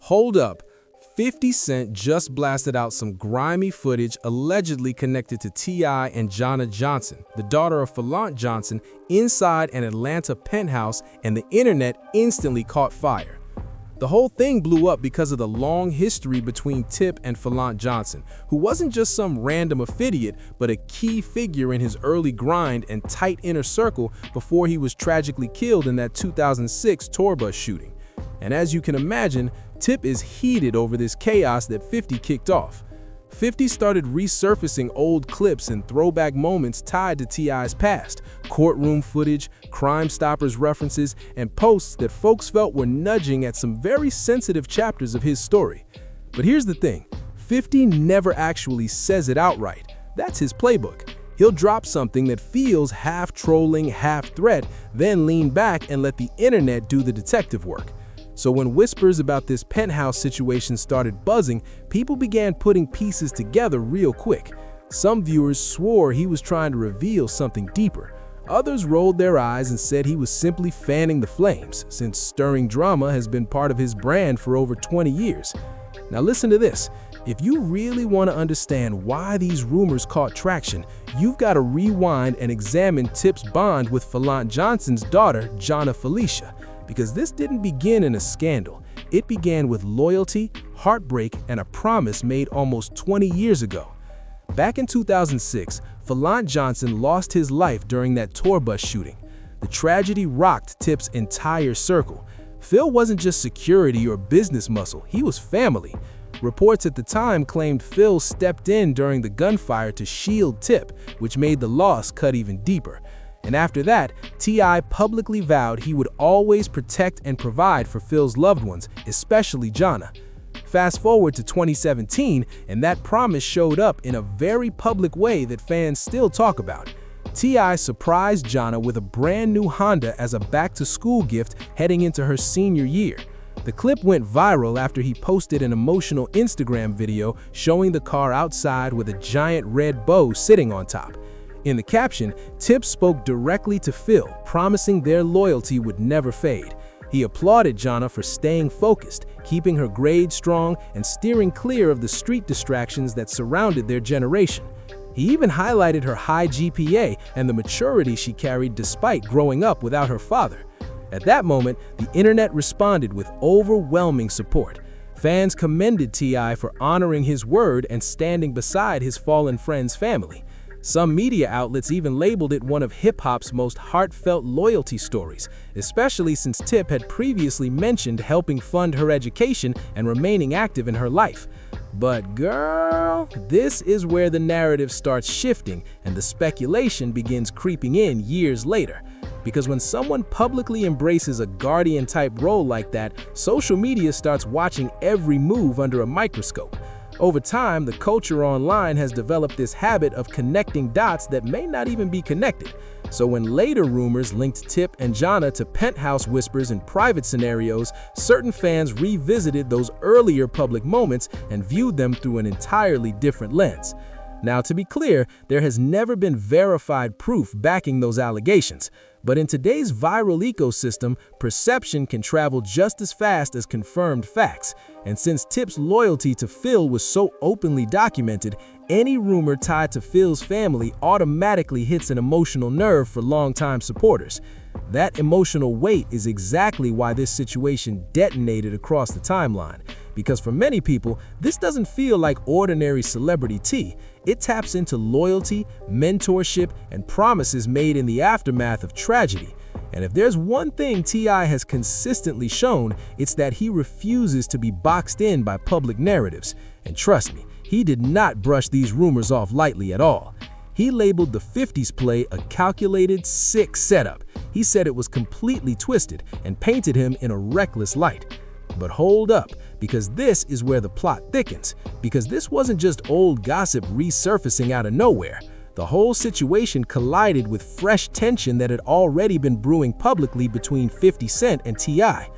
Hold up. 50 Cent just blasted out some grimy footage allegedly connected to T.I. and Jonna Johnson, the daughter of Philant Johnson, inside an Atlanta penthouse, and the internet instantly caught fire. The whole thing blew up because of the long history between Tip and Philant Johnson, who wasn't just some random affiliate, but a key figure in his early grind and tight inner circle before he was tragically killed in that 2006 tour bus shooting. And as you can imagine, Tip is heated over this chaos that 50 kicked off. 50 started resurfacing old clips and throwback moments tied to T.I.'s past, courtroom footage, Crime Stoppers references, and posts that folks felt were nudging at some very sensitive chapters of his story. But here's the thing, 50 never actually says it outright. That's his playbook. He'll drop something that feels half trolling, half threat, then lean back and let the internet do the detective work. So when whispers about this penthouse situation started buzzing, people began putting pieces together real quick. Some viewers swore he was trying to reveal something deeper. Others rolled their eyes and said he was simply fanning the flames, since stirring drama has been part of his brand for over 20 years. Now listen to this. If you really want to understand why these rumors caught traction, you've got to rewind and examine Tip's bond with Philant Johnson's daughter, Jonna Felicia. Because this didn't begin in a scandal. It began with loyalty, heartbreak, and a promise made almost 20 years ago. Back in 2006, Philant Johnson lost his life during that tour bus shooting. The tragedy rocked Tip's entire circle. Phil wasn't just security or business muscle, he was family. Reports at the time claimed Phil stepped in during the gunfire to shield Tip, which made the loss cut even deeper. And after that, T.I. publicly vowed he would always protect and provide for Phil's loved ones, especially Jonna. Fast forward to 2017, and that promise showed up in a very public way that fans still talk about. T.I. surprised Jonna with a brand new Honda as a back-to-school gift heading into her senior year. The clip went viral after he posted an emotional Instagram video showing the car outside with a giant red bow sitting on top. In the caption, Tip spoke directly to Phil, promising their loyalty would never fade. He applauded Jonna for staying focused, keeping her grades strong, and steering clear of the street distractions that surrounded their generation. He even highlighted her high GPA and the maturity she carried despite growing up without her father. At that moment, the internet responded with overwhelming support. Fans commended T.I. for honoring his word and standing beside his fallen friend's family. Some media outlets even labeled it one of hip-hop's most heartfelt loyalty stories, especially since Tip had previously mentioned helping fund her education and remaining active in her life. But girl, this is where the narrative starts shifting and the speculation begins creeping in years later. Because when someone publicly embraces a guardian-type role like that, social media starts watching every move under a microscope. Over time, the culture online has developed this habit of connecting dots that may not even be connected. So when later rumors linked Tip and Jonna to penthouse whispers in private scenarios, certain fans revisited those earlier public moments and viewed them through an entirely different lens. Now, to be clear, there has never been verified proof backing those allegations. But in today's viral ecosystem, perception can travel just as fast as confirmed facts. And since Tip's loyalty to Phil was so openly documented, any rumor tied to Phil's family automatically hits an emotional nerve for longtime supporters. That emotional weight is exactly why this situation detonated across the timeline. Because for many people, this doesn't feel like ordinary celebrity tea. It taps into loyalty, mentorship, and promises made in the aftermath of tragedy. And if there's one thing T.I. has consistently shown, it's that he refuses to be boxed in by public narratives. And trust me, he did not brush these rumors off lightly at all. He labeled the 50s play a calculated, sick setup. He said it was completely twisted and painted him in a reckless light. But hold up, because this is where the plot thickens. Because this wasn't just old gossip resurfacing out of nowhere. The whole situation collided with fresh tension that had already been brewing publicly between 50 Cent and T.I.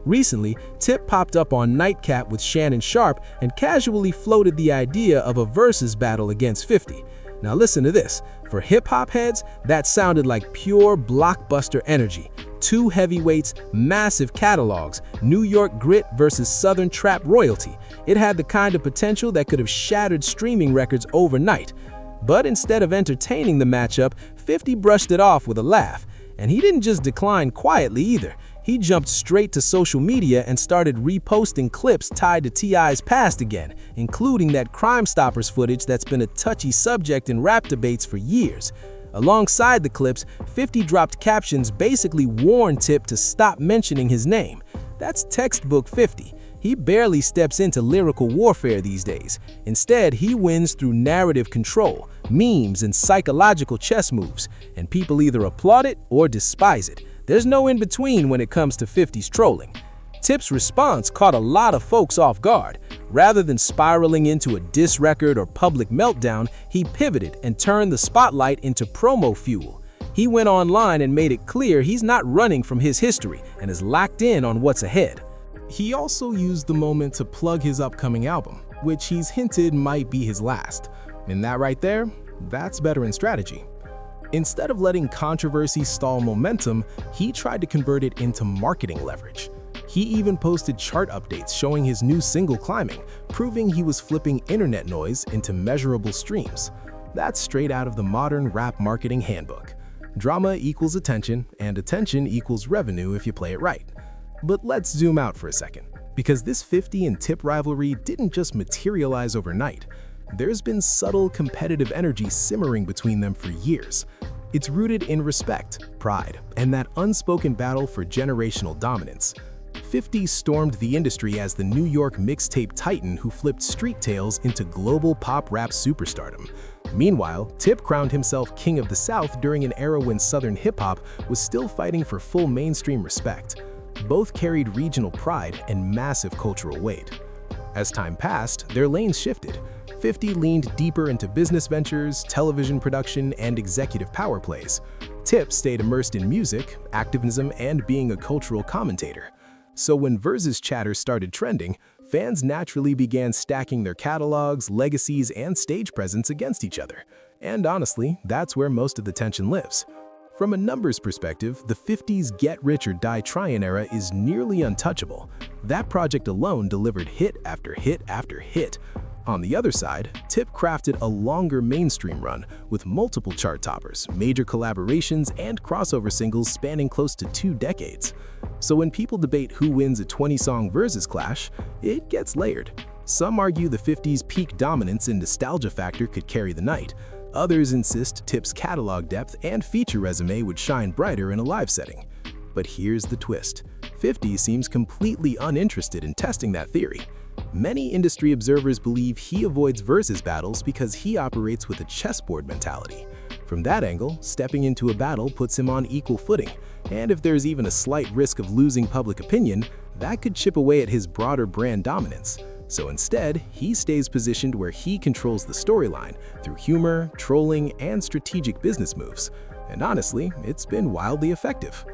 Recently, Tip popped up on Nightcap with Shannon Sharpe and casually floated the idea of a versus battle against 50. Now listen to this. For hip-hop heads, that sounded like pure blockbuster energy. Two heavyweights, massive catalogs, New York grit versus Southern trap royalty. It had the kind of potential that could have shattered streaming records overnight. But instead of entertaining the matchup, 50 brushed it off with a laugh. And he didn't just decline quietly either. He jumped straight to social media and started reposting clips tied to T.I.'s past again, including that Crime Stoppers footage that's been a touchy subject in rap debates for years. Alongside the clips, 50 dropped captions basically warned Tip to stop mentioning his name. That's textbook 50. He barely steps into lyrical warfare these days. Instead, he wins through narrative control, memes, and psychological chess moves, and people either applaud it or despise it. There's no in-between when it comes to 50's trolling. Tip's response caught a lot of folks off guard. Rather than spiraling into a diss record or public meltdown, he pivoted and turned the spotlight into promo fuel. He went online and made it clear he's not running from his history and is locked in on what's ahead. He also used the moment to plug his upcoming album, which he's hinted might be his last. And that right there, that's veteran strategy. Instead of letting controversy stall momentum, he tried to convert it into marketing leverage. He even posted chart updates showing his new single climbing, proving he was flipping internet noise into measurable streams. That's straight out of the modern rap marketing handbook. Drama equals attention, and attention equals revenue if you play it right. But let's zoom out for a second, because this 50 and Tip rivalry didn't just materialize overnight. There's been subtle competitive energy simmering between them for years. It's rooted in respect, pride, and that unspoken battle for generational dominance. 50 stormed the industry as the New York mixtape titan who flipped street tales into global pop rap superstardom. Meanwhile, Tip crowned himself King of the South during an era when Southern hip-hop was still fighting for full mainstream respect. Both carried regional pride and massive cultural weight. As time passed, their lanes shifted. 50 leaned deeper into business ventures, television production, and executive power plays. Tip stayed immersed in music, activism, and being a cultural commentator. So when Versus chatter started trending, fans naturally began stacking their catalogs, legacies, and stage presence against each other. And honestly, that's where most of the tension lives. From a numbers perspective, the 50's Get Rich or Die Tryin' era is nearly untouchable. That project alone delivered hit after hit after hit. On the other side, Tip crafted a longer mainstream run with multiple chart toppers, major collaborations, and crossover singles spanning close to 2 decades. So when people debate who wins a 20-song Versus clash, it gets layered. Some argue the 50's peak dominance and nostalgia factor could carry the night. Others insist Tip's catalog depth and feature resume would shine brighter in a live setting. But here's the twist. 50 seems completely uninterested in testing that theory. Many industry observers believe he avoids versus battles because he operates with a chessboard mentality. From that angle, stepping into a battle puts him on equal footing, and if there's even a slight risk of losing public opinion, that could chip away at his broader brand dominance. So instead, he stays positioned where he controls the storyline through humor, trolling, and strategic business moves. And honestly, it's been wildly effective.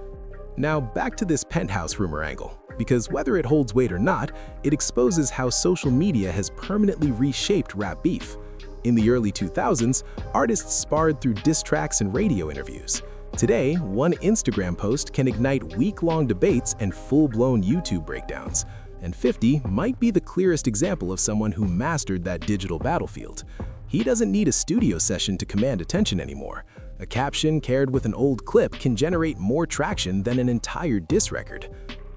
Now back to this Penthouse rumor angle, because whether it holds weight or not, it exposes how social media has permanently reshaped rap beef. In the early 2000s, artists sparred through diss tracks and radio interviews. Today, one Instagram post can ignite week-long debates and full-blown YouTube breakdowns. And 50 might be the clearest example of someone who mastered that digital battlefield. He doesn't need a studio session to command attention anymore. A caption paired with an old clip can generate more traction than an entire diss record.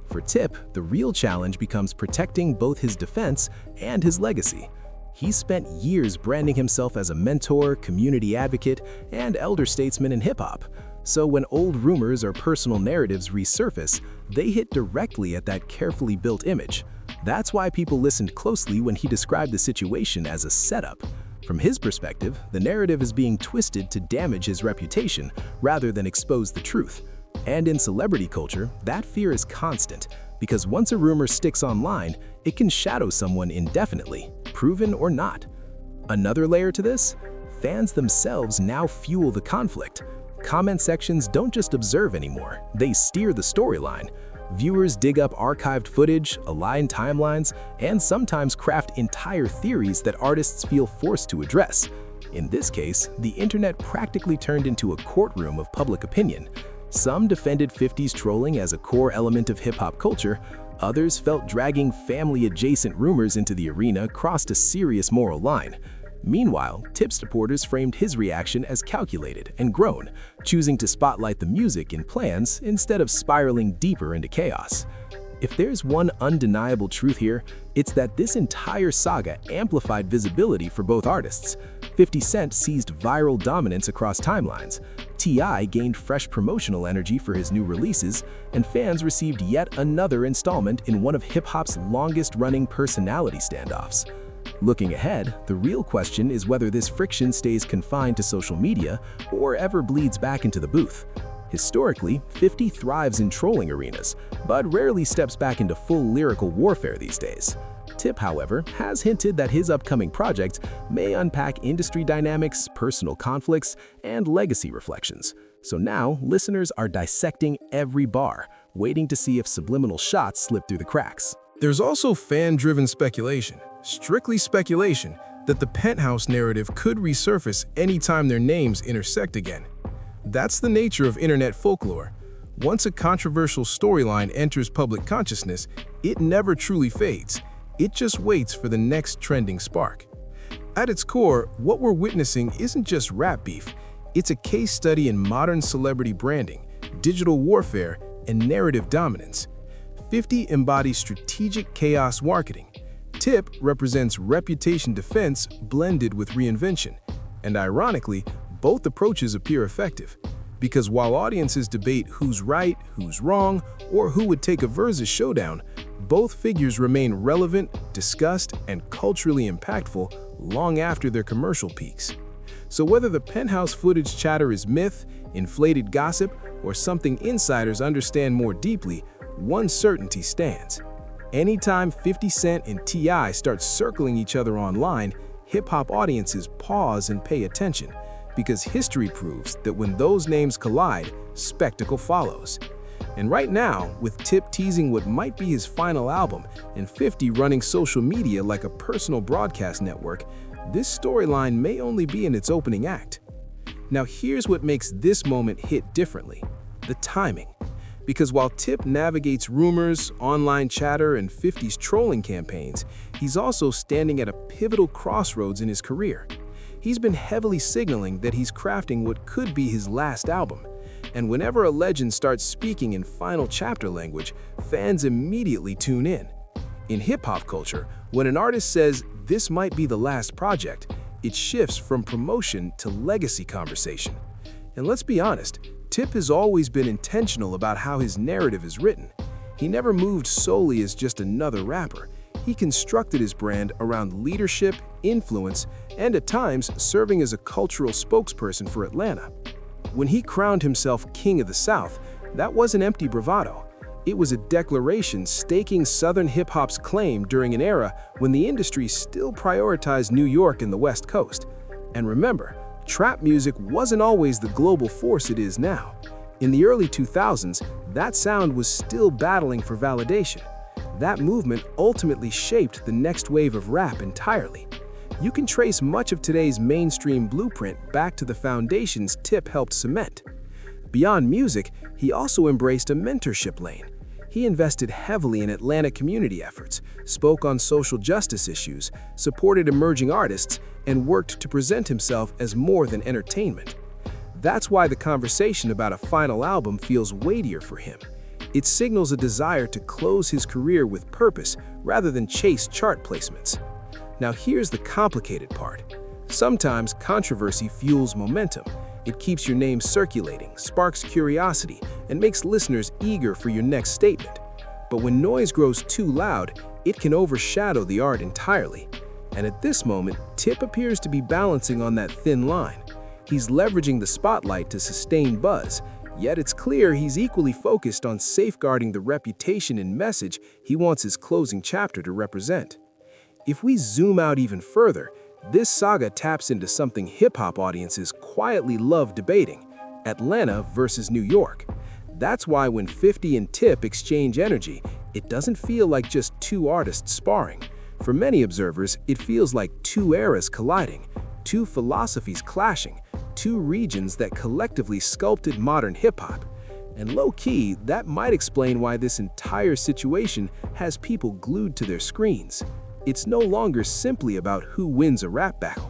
For Tip, the real challenge becomes protecting both his defense and his legacy. He spent years branding himself as a mentor, community advocate, and elder statesman in hip-hop. So when old rumors or personal narratives resurface, they hit directly at that carefully built image. That's why people listened closely when he described the situation as a setup. From his perspective, the narrative is being twisted to damage his reputation rather than expose the truth. And in celebrity culture, that fear is constant, because once a rumor sticks online, it can shadow someone indefinitely, proven or not. Another layer to this? Fans themselves now fuel the conflict. Comment sections don't just observe anymore, they steer the storyline. Viewers dig up archived footage, align timelines, and sometimes craft entire theories that artists feel forced to address. In this case, the internet practically turned into a courtroom of public opinion. Some defended 50s trolling as a core element of hip-hop culture, others felt dragging family-adjacent rumors into the arena crossed a serious moral line. Meanwhile, Tip supporters framed his reaction as calculated and grown, choosing to spotlight the music and plans instead of spiraling deeper into chaos. If there's one undeniable truth here, it's that this entire saga amplified visibility for both artists. 50 Cent seized viral dominance across timelines, T.I gained fresh promotional energy for his new releases, and fans received yet another installment in one of hip-hop's longest-running personality standoffs. Looking ahead, the real question is whether this friction stays confined to social media or ever bleeds back into the booth. Historically, 50 thrives in trolling arenas, but rarely steps back into full lyrical warfare these days. Tip, however, has hinted that his upcoming project may unpack industry dynamics, personal conflicts, and legacy reflections. So now, listeners are dissecting every bar, waiting to see if subliminal shots slip through the cracks. There's also fan-driven speculation, strictly speculation, that the Penthouse narrative could resurface anytime their names intersect again. That's the nature of internet folklore. Once a controversial storyline enters public consciousness, it never truly fades. It just waits for the next trending spark. At its core, what we're witnessing isn't just rap beef. It's a case study in modern celebrity branding, digital warfare, and narrative dominance. 50 embodies strategic chaos marketing. Tip represents reputation defense blended with reinvention. And ironically, both approaches appear effective. Because while audiences debate who's right, who's wrong, or who would take a versus showdown, both figures remain relevant, discussed, and culturally impactful long after their commercial peaks. So whether the Penthouse footage chatter is myth, inflated gossip, or something insiders understand more deeply, one certainty stands. Anytime 50 Cent and T.I start circling each other online, hip-hop audiences pause and pay attention, because history proves that when those names collide, spectacle follows. And right now, with Tip teasing what might be his final album and 50 running social media like a personal broadcast network, this storyline may only be in its opening act. Now here's what makes this moment hit differently: the timing. Because while Tip navigates rumors, online chatter, and 50's trolling campaigns, he's also standing at a pivotal crossroads in his career. He's been heavily signaling that he's crafting what could be his last album. And whenever a legend starts speaking in final chapter language, fans immediately tune in. In hip-hop culture, when an artist says this might be the last project, it shifts from promotion to legacy conversation. And let's be honest, Tip has always been intentional about how his narrative is written. He never moved solely as just another rapper. He constructed his brand around leadership, influence, and at times serving as a cultural spokesperson for Atlanta. When he crowned himself King of the South, that wasn't empty bravado. It was a declaration staking Southern hip-hop's claim during an era when the industry still prioritized New York and the West Coast. And remember, trap music wasn't always the global force it is now. In the early 2000s, that sound was still battling for validation. That movement ultimately shaped the next wave of rap entirely. You can trace much of today's mainstream blueprint back to the foundations Tip helped cement. Beyond music, he also embraced a mentorship lane. He invested heavily in Atlanta community efforts, spoke on social justice issues, supported emerging artists, and worked to present himself as more than entertainment. That's why the conversation about a final album feels weightier for him. It signals a desire to close his career with purpose rather than chase chart placements. Now here's the complicated part. Sometimes controversy fuels momentum. It keeps your name circulating, sparks curiosity, and makes listeners eager for your next statement. But when noise grows too loud, it can overshadow the art entirely. And at this moment, Tip appears to be balancing on that thin line. He's leveraging the spotlight to sustain buzz, yet it's clear he's equally focused on safeguarding the reputation and message he wants his closing chapter to represent. If we zoom out even further, this saga taps into something hip-hop audiences quietly love debating: Atlanta versus New York. That's why when 50 and Tip exchange energy, it doesn't feel like just two artists sparring. For many observers, it feels like two eras colliding, two philosophies clashing, two regions that collectively sculpted modern hip-hop. And low-key, that might explain why this entire situation has people glued to their screens. It's no longer simply about who wins a rap battle.